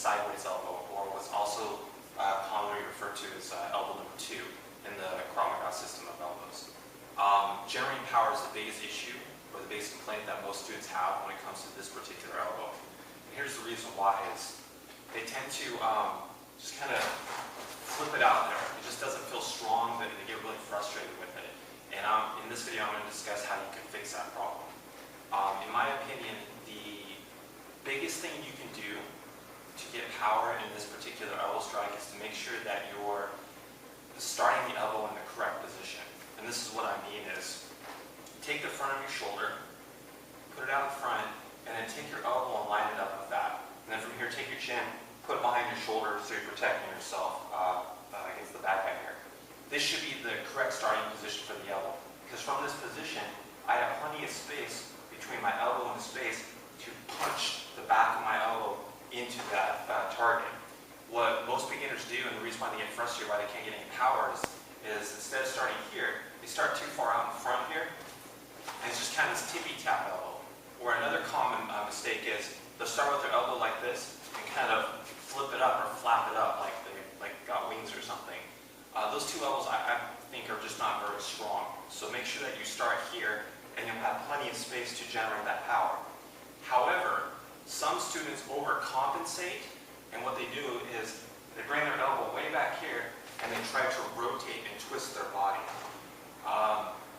sideways elbow, or what's also commonly referred to as elbow number 2 in the Krav Maga system of elbows. Generating power is the biggest issue, or the biggest complaint that most students have when it comes to this particular elbow. And here's the reason why is they tend to just kind of flip it out there. It just doesn't feel strong, they get really frustrated with it. And in this video, I'm going to discuss how you can fix that problem. In my opinion, the biggest thing you can do to get power in this particular elbow strike is to make sure that you're starting the elbow in the correct position. And this is what I mean is, take the front of your shoulder, put it out in front, and then take your elbow and line it up with that. And then from here, take your chin, put it behind your shoulder so you're protecting yourself against the bad guy here. This should be the correct starting position for the elbow. Because from this position, I have plenty of space between my elbow and the space to punch the back of my elbow into that target. What most beginners do, and the reason why they get frustrated, why they can't get any power, is instead of starting here, they start too far out in front here, and it's just kind of this tippy-tap elbow. Or another common mistake is they'll start with their elbow like this and kind of flip it up or flap it up like they got wings or something. Those two elbows I think are just not very strong. So make sure that you start here and you'll have plenty of space to generate that power. However, some students overcompensate, and what they do is they bring their elbow way back here and they try to rotate and twist their body.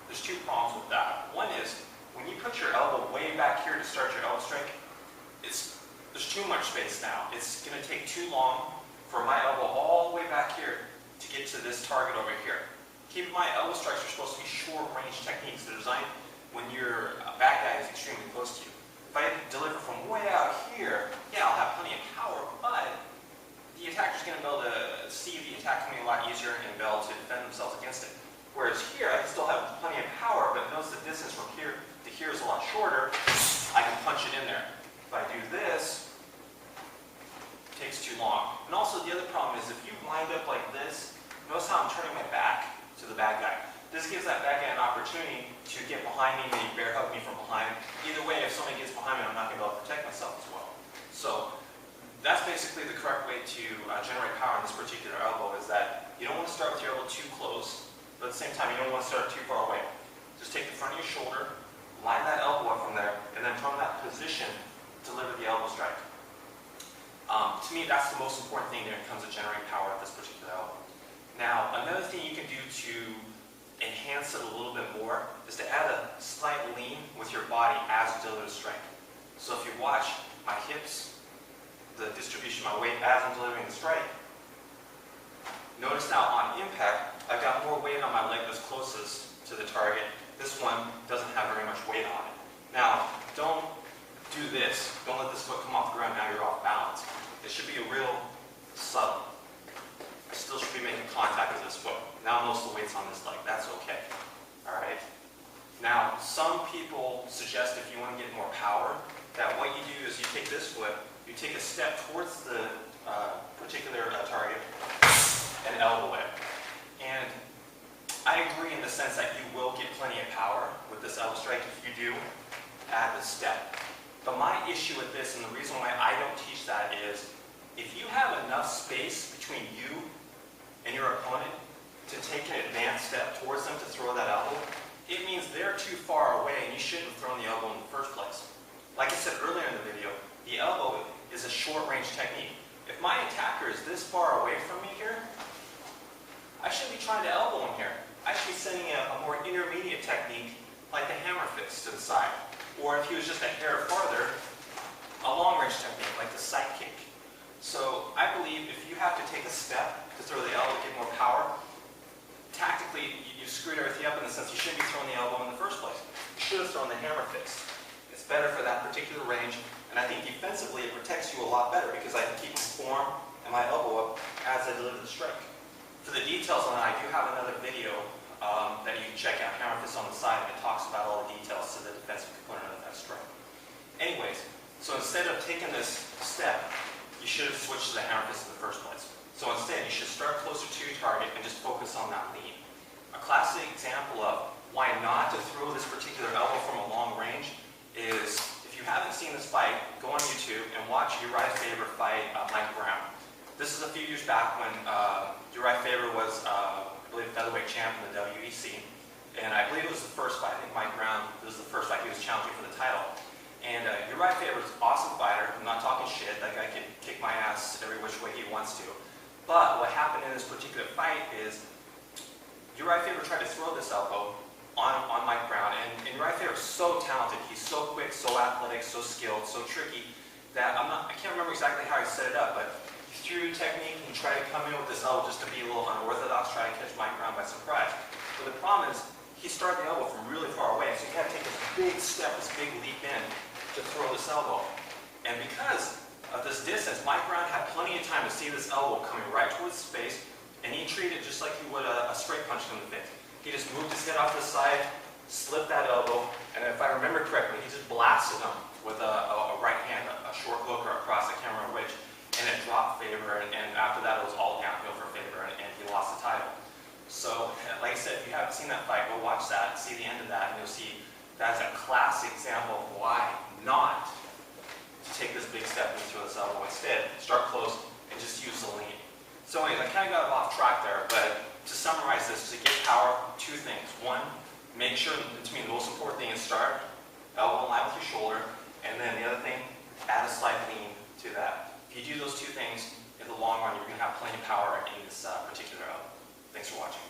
There's two problems with that. One is, when you put your elbow way back here to start your elbow strike, there's too much space now. It's going to take too long for my elbow all the way back here to get to this target over here. Keep in mind, elbow strikes are supposed to be short-range techniques. They're designed when your bad guy is extremely close to you. If I deliver from way out here, yeah, I'll have plenty of power, but the attacker's going to be able to see the attack coming a lot easier and be able to defend themselves against it. Whereas here, I can still have plenty of power, but notice the distance from here to here is a lot shorter. I can punch it in there. If I do this, it takes too long. And also the other problem is if you lined up like this, notice how I'm turning my back to the bad guy. This gives that bad guy an opportunity to get behind me, maybe bear hug me from behind. Either way, if somebody gets behind me, I'm not going to be able to protect myself as well. So that's basically the correct way to generate power in this particular elbow, is that you don't want to start with your elbow too close, but at the same time, you don't want to start too far away. Just take the front of your shoulder, line that elbow up from there, and then from that position, deliver the elbow strike. To me, that's the most important thing when it comes to generating power at this particular elbow. Now, another thing you can do to enhance it a little bit more is to add a slight lean with your body as you deliver the strike. So if you watch my hips, the distribution of my weight as I'm delivering the strike, notice now on impact, I've got more weight on my leg that's closest to the target. This one doesn't have very much weight on it. Now, don't do this. Don't let this foot come off the ground, now you're off balance. It should be a real subtle. I still should be making contact with this foot. Now most of the weight's on this leg. That's okay. Alright? Now, some people suggest if you want to get more power, that what you do is you take this foot, you take a step towards the particular target, and elbow it. And I agree in the sense that you will get plenty of power with this elbow strike if you do add the step. But my issue with this, and the reason why I don't teach that, is if you have enough space between you and your opponent to take an advanced step towards them to throw that elbow, it means they're too far away and you shouldn't have thrown the elbow in the first place. Like I said earlier in the video, the elbow is a short-range technique. If my attacker is this far away from me here, I shouldn't be trying to elbow him here. I should be sending a more intermediate technique like the hammer fist to the side. Or if he was just a hair farther, a long-range technique like the side kick. So I believe if you have to take a step to throw the elbow to get more power, tactically you screwed everything up in the sense you shouldn't be throwing the elbow in the first place. You should have thrown the hammer fist. It's better for that particular range, and I think defensively it protects you a lot better because I can keep my form and my elbow up as I deliver the strike. For the details on that, I do have another video that you can check out, hammer fist on the side, and it talks about all the details to the defensive component of that strike. Anyways, so instead of taking this step, you should have switched to the hammer fist in the first place. So instead, you should start closer to your target and just focus on that lead. A classic example of why not to throw this particular elbow from a long range is, if you haven't seen this fight, go on YouTube and watch your favorite fight, Mike back when Uriah Faber was, I believe, featherweight champ in the WEC. And I believe it was the first fight. I think Mike Brown, this was the first fight. He was challenging for the title. And Uriah Faber's an awesome fighter. I'm not talking shit. That guy can kick my ass every which way he wants to. But what happened in this particular fight is Uriah Faber tried to throw this elbow on Mike Brown. And Uriah Faber is so talented. He's so quick, so athletic, so skilled, so tricky that I can't remember exactly how he set it up, but he threw technique and tried to come in with this elbow just to be a little unorthodox, try to catch Mike Brown by surprise. But the problem is, he started the elbow from really far away, so he had to take this big step, this big leap in to throw this elbow. And because of this distance, Mike Brown had plenty of time to see this elbow coming right towards his face, and he treated it just like he would a straight punch from the face. He just moved his head off to the side, slipped that elbow, and if I remember correctly, he just blasted him with a right hand, a short hook or a cross, I can't remember which, and it dropped Faber, and after that it was all downhill for Faber, and he lost the title. So, like I said, if you haven't seen that fight, go watch that, see the end of that, and you'll see that's a classic example of why not to take this big step and throw this elbow. Instead, start close and just use the lean. So anyways, I kind of got off track there, but to summarize this, to get power, two things. One, make sure, to me, the most important thing is start, elbow in line with your shoulder, and then the other thing, add a slight lean to that. If you do those two things, in the long run, you're going to have plenty of power in this particular elbow. Thanks for watching.